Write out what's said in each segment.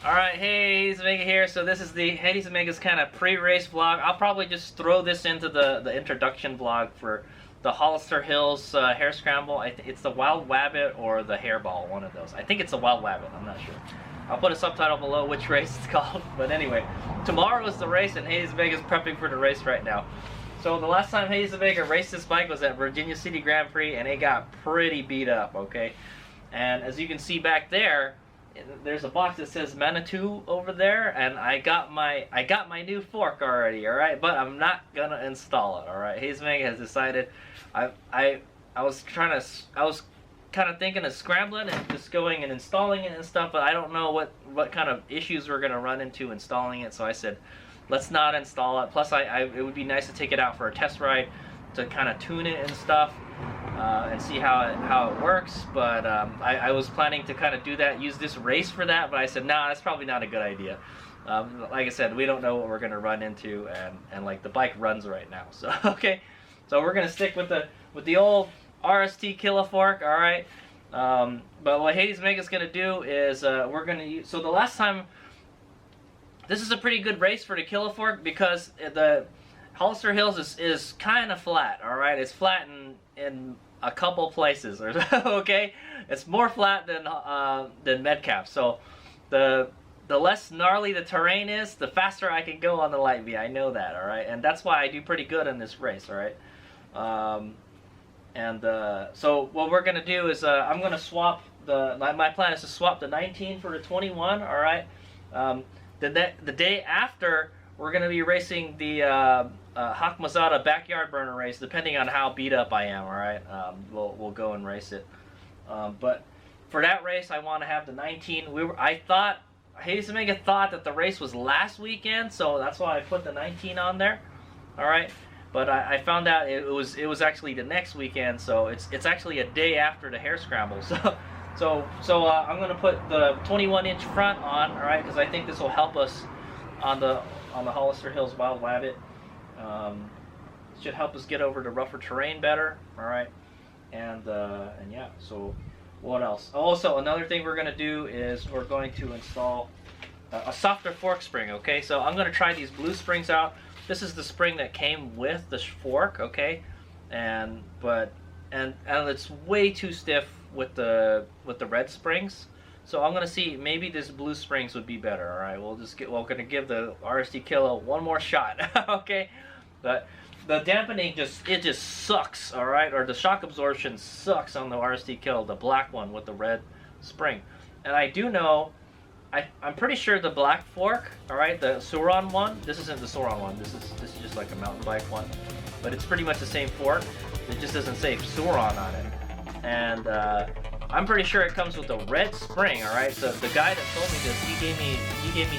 Alright, hey, Hades Omega here. So this is the Hades Omega's kind of pre-race vlog. I'll probably just throw this into the introduction vlog for the Hollister Hills Hare Scramble. It's the Wild Wabbit or the Hairball, one of those. I think it's the Wild Wabbit, I'm not sure. I'll put a subtitle below which race it's called. But anyway, tomorrow is the race and Hades Omega's prepping for the race right now. So the last time Hades Omega raced this bike was at Virginia City Grand Prix and it got pretty beat up, okay? And as you can see back there, there's a box that says Manitou over there, and I got my new fork already, all right, but I'm not gonna install it, all right. Hades Omega has decided. I was kind of thinking of scrambling and just going and installing it and stuff, but I don't know what kind of issues we're gonna run into installing it, so I said let's not install it. Plus it would be nice to take it out for a test ride to kind of tune it and stuff. And see how it works, but I was planning to kind of do that, use this race for that, but I said, nah, that's probably not a good idea. Like I said, we don't know what we're going to run into, and like the bike runs right now, so okay. So we're going to stick with the old RST Killa fork, all right. But what Hades Omega's going to do is we're going to use, so the last time, this is a pretty good race for the Killa fork because the Hollister Hills is kind of flat, all right. It's flat in a couple places, okay. It's more flat than Metcalf. So the less gnarly the terrain is, the faster I can go on the light V. I know that, all right. And that's why I do pretty good in this race, all right. So what we're gonna do is I'm gonna swap my plan is to swap the 19 for the 21, all right. The day after, we're going to be racing the Hak Mazada backyard burner race, depending on how beat up I am, alright? We'll go and race it. But for that race, I want to have the 19. Hades Omega thought that the race was last weekend, so that's why I put the 19 on there, alright? But I found out it was actually the next weekend, so it's actually a day after the Hare Scramble. So I'm going to put the 21-inch front on, alright, because I think this will help us on the Hollister Hills Wild Wabbit. It should help us get over the rougher terrain better, all right. And yeah. So what else? Also, another thing we're gonna do is we're going to install a softer fork spring. Okay, so I'm gonna try these blue springs out. This is the spring that came with the fork. Okay, and it's way too stiff with the red springs. So I'm gonna see, maybe this blue springs would be better. All right, we're gonna give the RST Killa one more shot. Okay, but the dampening just sucks. All right, or the shock absorption sucks on the RST Killa, the black one with the red spring. And I do know, I'm pretty sure the black fork, all right, the Sauron one. This isn't the Sauron one. This is just like a mountain bike one, but it's pretty much the same fork. It just doesn't say Sauron on it. And I'm pretty sure it comes with a red spring, all right. So the guy that told me this, he gave me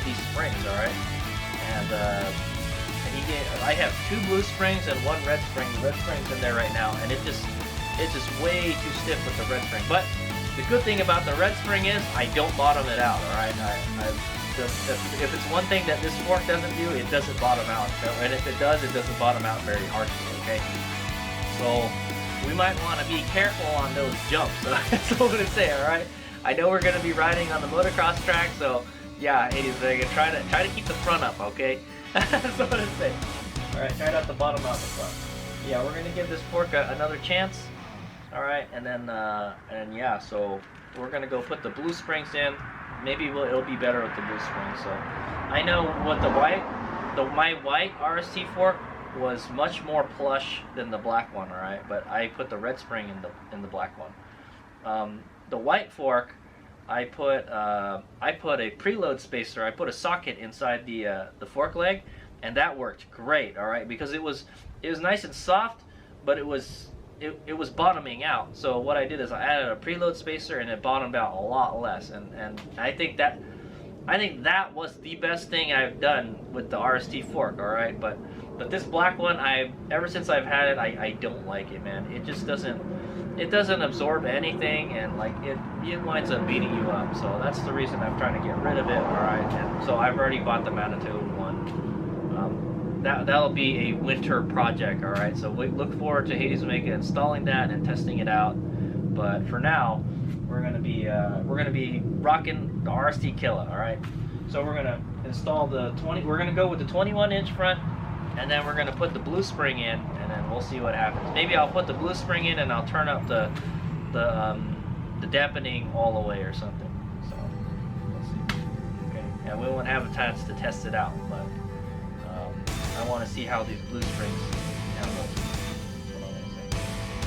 these springs, all right. And I have 2 blue springs and 1 red spring. The red spring's in there right now, and it's just way too stiff with the red spring. But the good thing about the red spring is I don't bottom it out, all right. If it's one thing that this fork doesn't do, it doesn't bottom out, and if it does, it doesn't bottom out very harshly. Okay, so we might want to be careful on those jumps. So that's what I'm gonna say. All right. I know we're gonna be riding on the motocross track, so yeah, Hades Omega, try to keep the front up. Okay. That's what I'm gonna say. All right. Try not to bottom out the front. Yeah, we're gonna give this fork another chance. All right, and then and yeah, so we're gonna go put the blue springs in. Maybe it'll be better with the blue springs. So I know what my white RST fork was much more plush than the black one, all right, but I put the red spring in the black one. The white fork, I put a preload spacer. I put a socket inside the fork leg, and that worked great. All right, because it was nice and soft, but it was bottoming out. So what I did is I added a preload spacer, and it bottomed out a lot less. And I think that was the best thing I've done with the RST fork. All right, but this black one, ever since I've had it, I don't like it, man. It just doesn't absorb anything, and like it winds up beating you up. So that's the reason I'm trying to get rid of it. All right, and so I've already bought the Manitou one. That'll be a winter project. All right, so we look forward to Hades Omega installing that and testing it out. But for now, we're gonna be rocking the RST Killa. All right, so we're gonna install the 20. We're gonna go with the 21-inch front, and then we're gonna put the blue spring in, and then we'll see what happens. Maybe I'll put the blue spring in, and I'll turn up the dampening all the way or something. So we'll see. Okay, and we won't have a chance to test it out, but I want to see how these blue springs handle.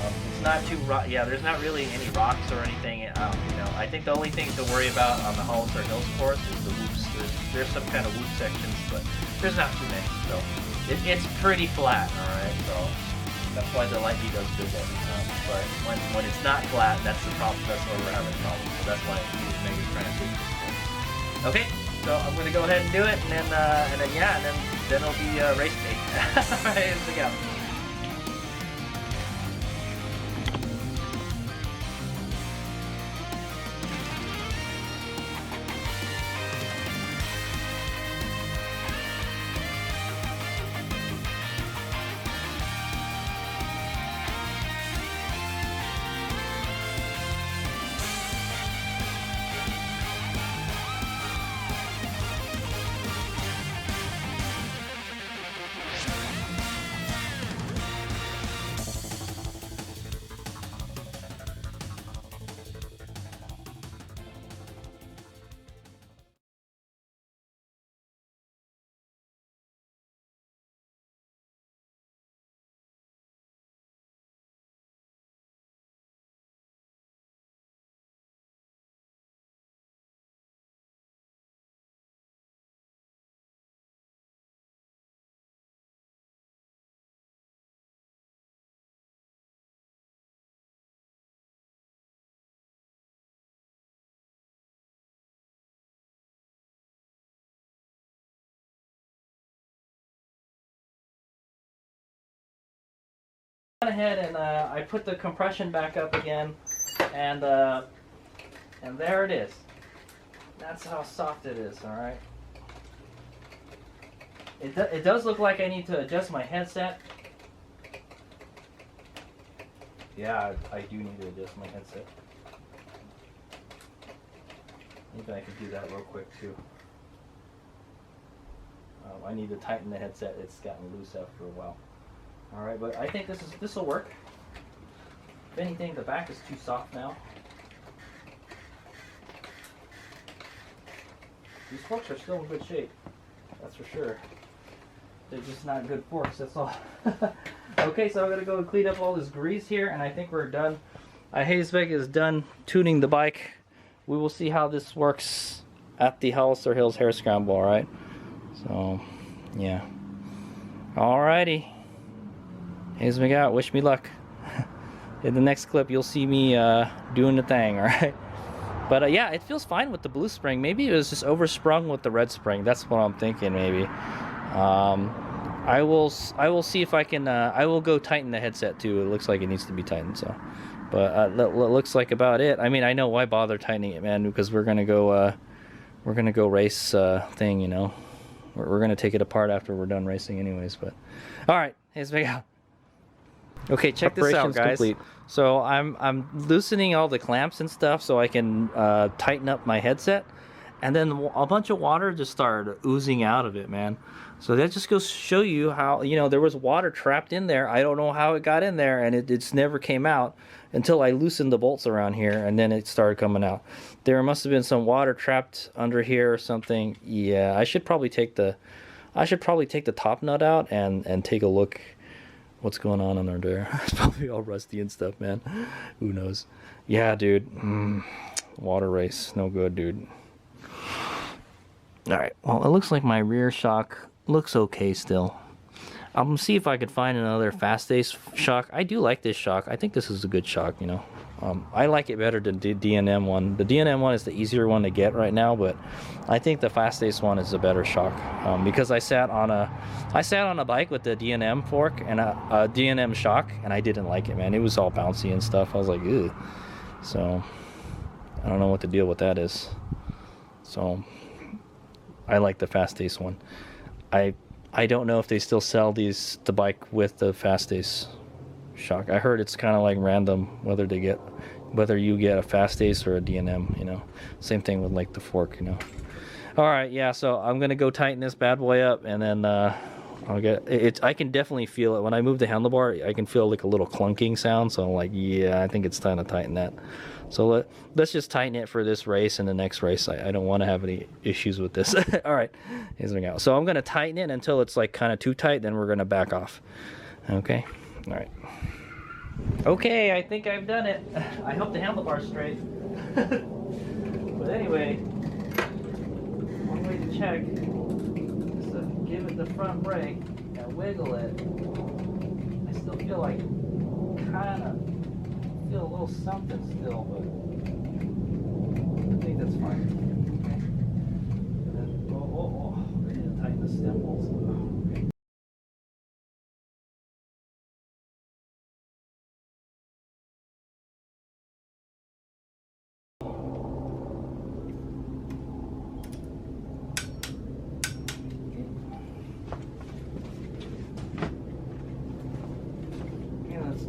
It's not too yeah, there's not really any rocks or anything. You know, I think the only thing to worry about on the Hollister Hills course is the whoops. There's some kind of whoop sections, but there's not too many. So it's pretty flat, all right. So that's why the Lightning does good there. But when it's not flat, that's the problem. That's where we're having problems. So that's why he's maybe trying to fix this. Okay, so I'm gonna go ahead and do it, and then it'll be race day. All right, here we go. Ahead and I put the compression back up again, and there it is. That's how soft it is. All right. It does look like I need to adjust my headset. Yeah, I do need to adjust my headset. Maybe I can do that real quick too. I need to tighten the headset. It's gotten loose after a while. All right, but I think this will work. If anything, the back is too soft now. These forks are still in good shape, that's for sure. They're just not good forks, that's all. Okay, so I'm gonna go and clean up all this grease here, and I think we're done. Hades Omega is done tuning the bike. We will see how this works at the Hollister Hills Hare Scramble. All right. So, yeah. Alrighty. Hades Omega out. Wish me luck. In the next clip, you'll see me doing the thing. All right. But yeah, it feels fine with the blue spring. Maybe it was just oversprung with the red spring. That's what I'm thinking. Maybe. I will see if I can. I will go tighten the headset too. It looks like it needs to be tightened. So, but that looks like about it. I mean, I know why bother tightening it, man. Because we're gonna go race thing. You know, we're gonna take it apart after we're done racing, anyways. But all right, Hades Omega out. Okay, check this out, guys. Complete. So I'm loosening all the clamps and stuff so I can tighten up my headset, and then a bunch of water just started oozing out of it, man. So that just goes to show you how, you know, there was water trapped in there. I don't know how it got in there, and it's never came out until I loosened the bolts around here, and then it started coming out. There must have been some water trapped under here or something. Yeah, I should probably take the top nut out and take a look what's going on under there. It's probably all rusty and stuff, man. Who knows? Yeah, dude. Water race, no good, dude. All right, well, it looks like my rear shock looks okay still. I'm gonna see if I could find another fast ace shock. I do like this shock. I think this is a good shock, you know. I like it better than the D&M one. The D&M one is the easier one to get right now, but I think the fast ace one is a better shock because I sat on a bike with the D&M fork and a D&M shock, and I didn't like it, man. It was all bouncy and stuff. I was like, ew. So I don't know what the deal with that is. So I like the fast ace one. I don't know if they still sell the bike with the fast ace shock. I heard it's kind of like random whether you get a fast ace or a D&M, you know. Same thing with like the fork, you know. All right, yeah, so I'm gonna go tighten this bad boy up, and then I'll get it. I can definitely feel it when I move the handlebar. I can feel like a little clunking sound, so I'm like, yeah, I think it's time to tighten that. So let's just tighten it for this race and the next race. I don't want to have any issues with this. All right, here's we go. So I'm gonna tighten it until it's like kind of too tight, then we're gonna back off. Okay, all right. Okay, I think I've done it. I hope the handlebar's straight. But anyway, one way to check is to give it the front brake and wiggle it. I still feel like feel a little something still, but I think that's fine. Okay. And then, I need to tighten the stem bolts. Okay.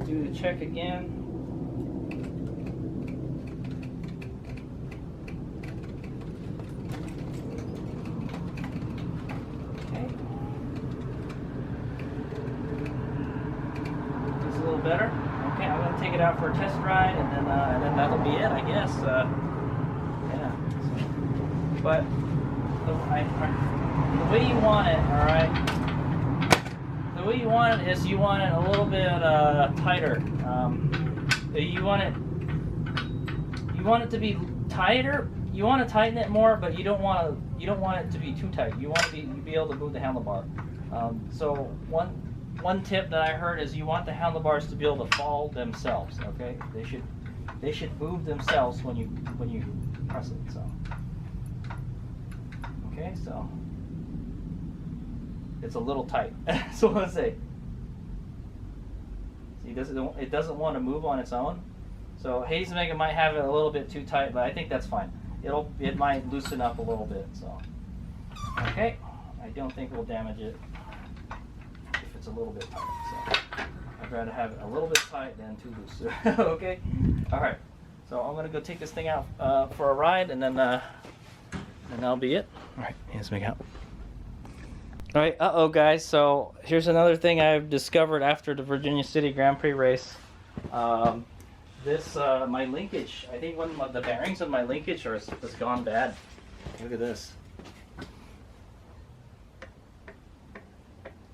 Do the check again. Okay. It's a little better. Okay, I'm gonna take it out for a test ride, and then that'll be it, I guess. Yeah. But the way you want it, all right. The way you want it is you want it a little bit tighter. You want it to be tighter. You want to tighten it more, but you don't want it to be too tight. You want to be able to move the handlebar. So one tip that I heard is you want the handlebars to be able to fall themselves. Okay, they should move themselves when you press it. So okay, so. It's a little tight. That's what I want to say. See, it doesn't want to move on its own. So Hades Mega might have it a little bit too tight, but I think that's fine. It might loosen up a little bit. So okay, I don't think it will damage it if it's a little bit tight. So I'd rather have it a little bit tight than too loose. Okay. All right. So I'm gonna go take this thing out for a ride, and then that'll be it. All right, Hades Mega. All right, guys, so here's another thing I've discovered after the Virginia City Grand Prix race. My linkage, I think one of the bearings of my linkage has gone bad. Look at this.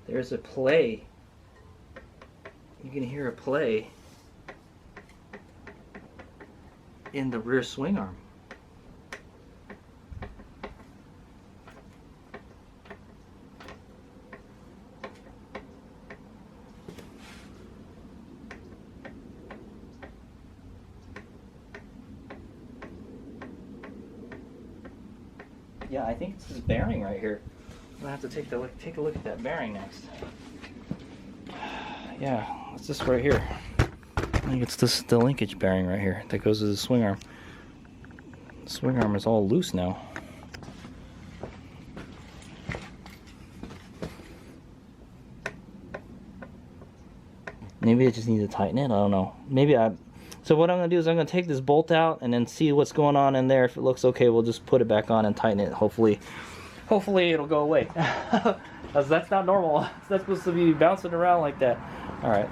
There's a play. You can hear a play in the rear swing arm. Yeah, I think it's this bearing right here. I'm gonna have to take a look at that bearing next. Yeah, it's this right here. I think it's the linkage bearing right here that goes to the swing arm. The swing arm is all loose now. Maybe I just need to tighten it. I don't know. So what I'm going to do is I'm going to take this bolt out and then see what's going on in there. If it looks okay, we'll just put it back on and tighten it. Hopefully it'll go away. That's not normal. It's not supposed to be bouncing around like that. All right.